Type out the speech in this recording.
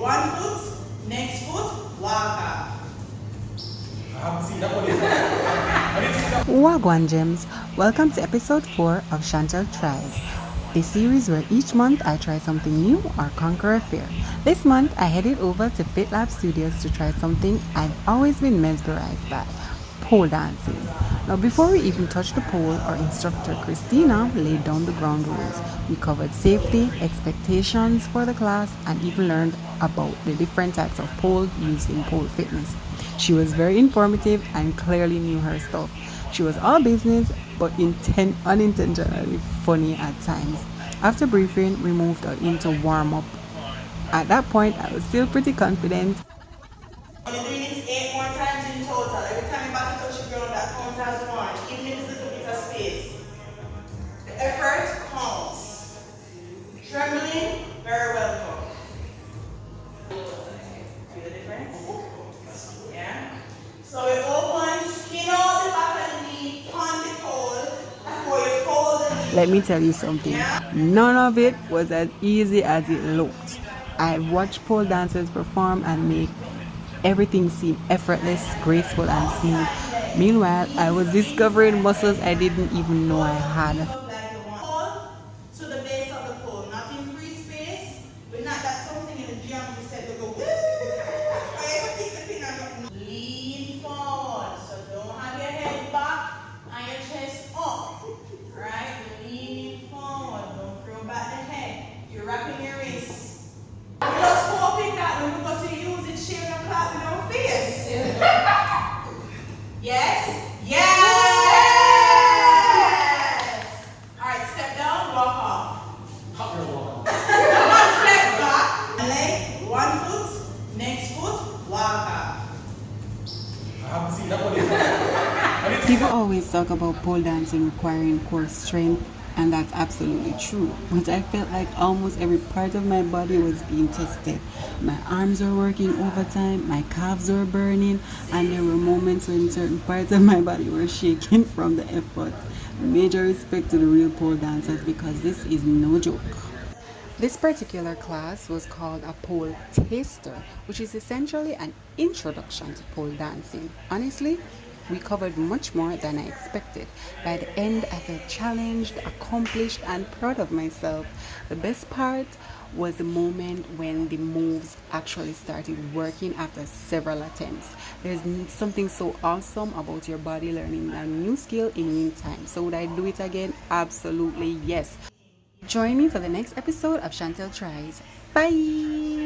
one foot, next foot, walk up. Gwaan gems, welcome to episode 4 of Shantel Tries, the series where each month I try something new or conquer a fear. This month I headed over to Fit Lab Studios to try something I've always been mesmerized by: pole dancing. Now, before we even touched the pole, our instructor Christina laid down the ground rules. We covered safety, expectations for the class, and even learned about the different types of pole used in pole fitness. She was very informative and clearly knew her stuff. She was all business, but unintentionally funny at times. After briefing, we moved into warm up. At that point, I was still pretty confident. You're doing it 8 more times in total. Every time you back to touch the ground, that counts as 1, even if it's a little bit of space. The effort counts. Trembling, very welcome. Feel the difference? Yeah? So we open, skin out the back of the knee, on the pole, before you fold the knee. Let me tell you something. None of it was as easy as it looked. I've watched pole dancers perform and make everything seem effortless, graceful, and smooth. Meanwhile, I was discovering muscles I didn't even know I had. To the base of the pole, not in free space, but not that something in the gym you said to go. Lean forward, so don't have your head back and your chest up. Right? You're leaning forward, don't throw back the head. You're wrapping your wrists. We're just hoping that when we go to use it, shave the cloth in our face. Yes? Yes! Alright, step down, walk off. Step back, leg, one foot, next foot, walk up. People always talk about pole dancing requiring core strength, and that's absolutely true. But I felt like almost every part of my body was being tested. My arms were working overtime, my calves were burning, and there were moments when certain parts of my body were shaking from the effort. Major respect to the real pole dancers, because this is no joke. This particular class was called a pole taster, which is essentially an introduction to pole dancing. Honestly, we covered much more than I expected. By the end, I felt challenged, accomplished, and proud of myself. The best part was the moment when the moves actually started working after several attempts. There's something so awesome about your body learning a new skill in meantime. So would I do it again? Absolutely yes. Join me for the next episode of Shantel Tries. Bye!